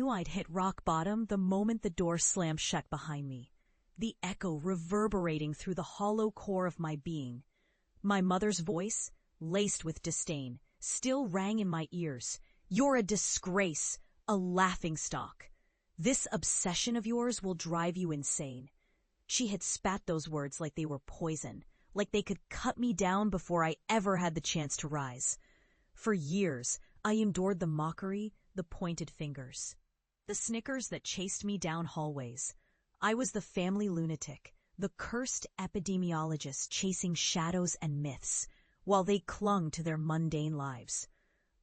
knew I'd hit rock bottom the moment the door slammed shut behind me, the echo reverberating through the hollow core of my being. My mother's voice, laced with disdain, still rang in my ears. "You're a disgrace, a laughingstock. This obsession of yours will drive you insane." She had spat those words like they were poison, like they could cut me down before I ever had the chance to rise. For years, I endured the mockery, the pointed fingers, the snickers that chased me down hallways. I was the family lunatic, the cursed epidemiologist chasing shadows and myths, while they clung to their mundane lives.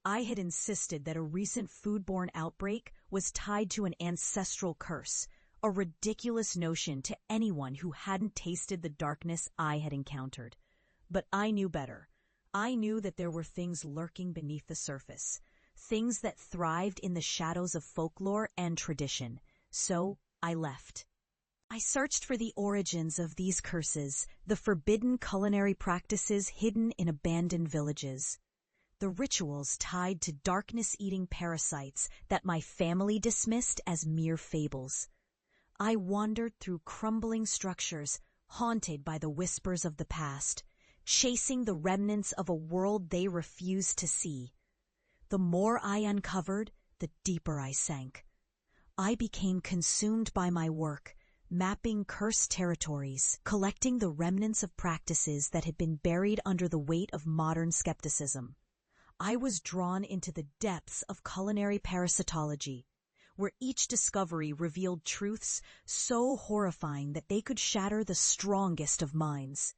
I had insisted that a recent foodborne outbreak was tied to an ancestral curse, a ridiculous notion to anyone who hadn't tasted the darkness I had encountered. But I knew better. I knew that there were things lurking beneath the surface, things that thrived in the shadows of folklore and tradition. So I left. I searched for the origins of these curses, the forbidden culinary practices hidden in abandoned villages, the rituals tied to darkness-eating parasites that my family dismissed as mere fables. I wandered through crumbling structures, haunted by the whispers of the past, chasing the remnants of a world they refused to see. The more I uncovered, the deeper I sank. I became consumed by my work, mapping cursed territories, collecting the remnants of practices that had been buried under the weight of modern skepticism. I was drawn into the depths of culinary parasitology, where each discovery revealed truths so horrifying that they could shatter the strongest of minds.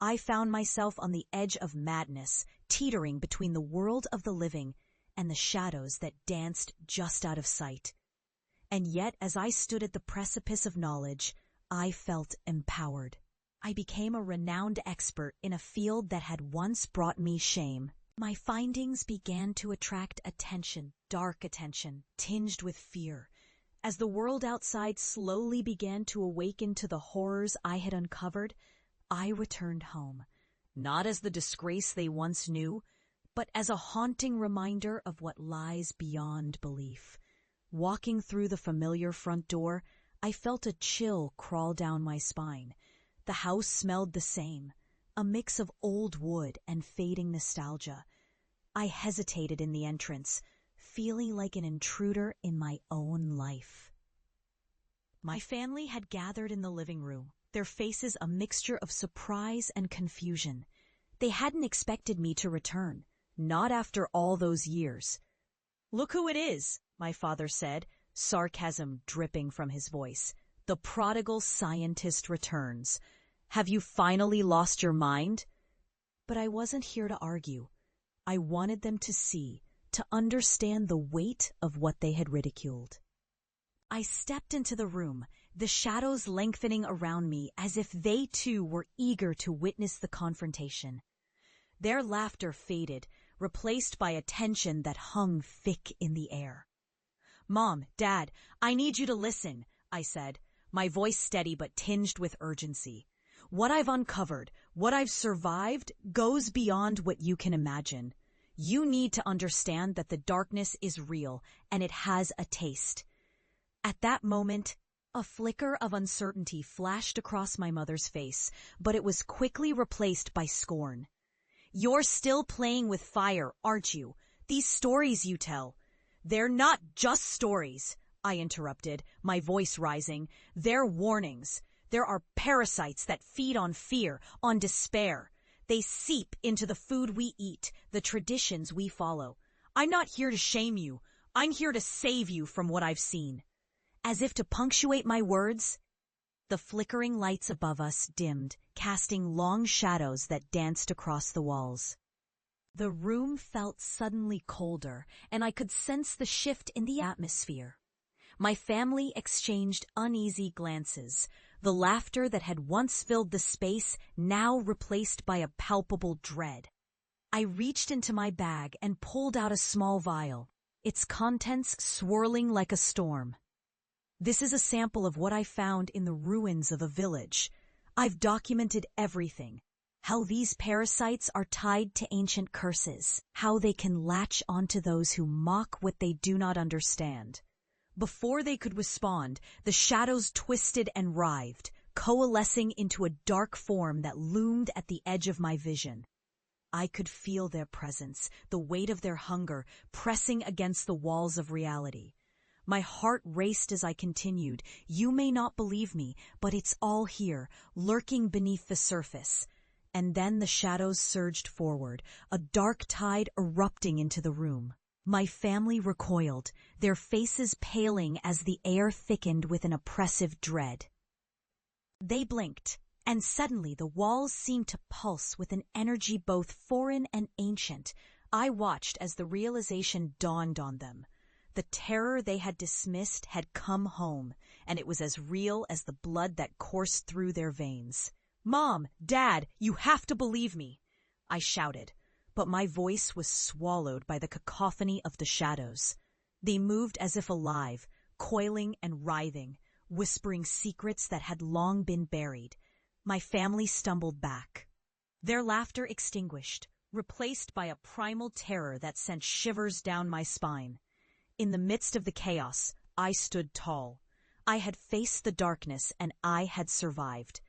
I found myself on the edge of madness, teetering between the world of the living and the shadows that danced just out of sight. And yet, as I stood at the precipice of knowledge, I felt empowered. I became a renowned expert in a field that had once brought me shame. My findings began to attract attention, dark attention, tinged with fear. As the world outside slowly began to awaken to the horrors I had uncovered, I returned home, not as the disgrace they once knew, but as a haunting reminder of what lies beyond belief. Walking through the familiar front door, I felt a chill crawl down my spine. The house smelled the same, a mix of old wood and fading nostalgia. I hesitated in the entrance, feeling like an intruder in my own life. My family had gathered in the living room, their faces a mixture of surprise and confusion. They hadn't expected me to return, not after all those years. "Look who it is," my father said, sarcasm dripping from his voice. "The prodigal scientist returns. Have you finally lost your mind?" But I wasn't here to argue. I wanted them to see, to understand the weight of what they had ridiculed. I stepped into the room, the shadows lengthening around me as if they too were eager to witness the confrontation. Their laughter faded, replaced by a tension that hung thick in the air. "Mom, Dad, I need you to listen," I said, my voice steady but tinged with urgency. "What I've uncovered, what I've survived, goes beyond what you can imagine. You need to understand that the darkness is real, and it has a taste." At that moment, a flicker of uncertainty flashed across my mother's face, but it was quickly replaced by scorn. "You're still playing with fire, aren't you? These stories you tell." "They're not just stories," I interrupted, my voice rising. "They're warnings. There are parasites that feed on fear, on despair. They seep into the food we eat, the traditions we follow. I'm not here to shame you. I'm here to save you from what I've seen." As if to punctuate my words, the flickering lights above us dimmed, casting long shadows that danced across the walls. The room felt suddenly colder, and I could sense the shift in the atmosphere. My family exchanged uneasy glances, the laughter that had once filled the space now replaced by a palpable dread. I reached into my bag and pulled out a small vial, its contents swirling like a storm. "This is a sample of what I found in the ruins of a village. I've documented everything. How these parasites are tied to ancient curses, how they can latch onto those who mock what they do not understand. Before they could respond, the shadows twisted and writhed, coalescing into a dark form that loomed at the edge of my vision. I could feel their presence, the weight of their hunger, pressing against the walls of reality. My heart raced as I continued. You may not believe me, but it's all here, lurking beneath the surface. And then the shadows surged forward, a dark tide erupting into the room. My family recoiled, their faces paling as the air thickened with an oppressive dread. They blinked, and suddenly the walls seemed to pulse with an energy both foreign and ancient. I watched as the realization dawned on them. The terror they had dismissed had come home, and it was as real as the blood that coursed through their veins. "Mom, Dad, you have to believe me!" I shouted, but my voice was swallowed by the cacophony of the shadows. They moved as if alive, coiling and writhing, whispering secrets that had long been buried. My family stumbled back. Their laughter extinguished, replaced by a primal terror that sent shivers down my spine. In the midst of the chaos, I stood tall. I had faced the darkness and I had survived.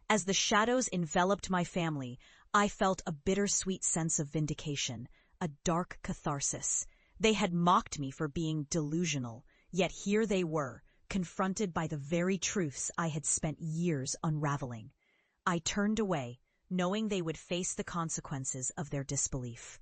As the shadows enveloped my family, I felt a bittersweet sense of vindication, a dark catharsis. They had mocked me for being delusional, yet here they were, confronted by the very truths I had spent years unraveling. I turned away, knowing they would face the consequences of their disbelief.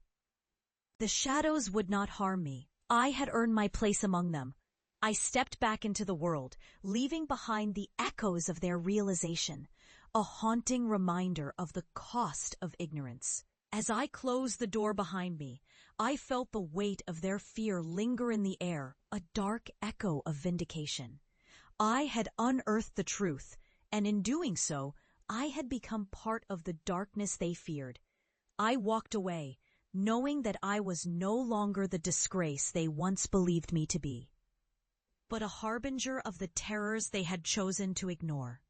The shadows would not harm me. I had earned my place among them. I stepped back into the world, leaving behind the echoes of their realization, a haunting reminder of the cost of ignorance. As I closed the door behind me, I felt the weight of their fear linger in the air, a dark echo of vindication. I had unearthed the truth, and in doing so, I had become part of the darkness they feared. I walked away, knowing that I was no longer the disgrace they once believed me to be, but a harbinger of the terrors they had chosen to ignore.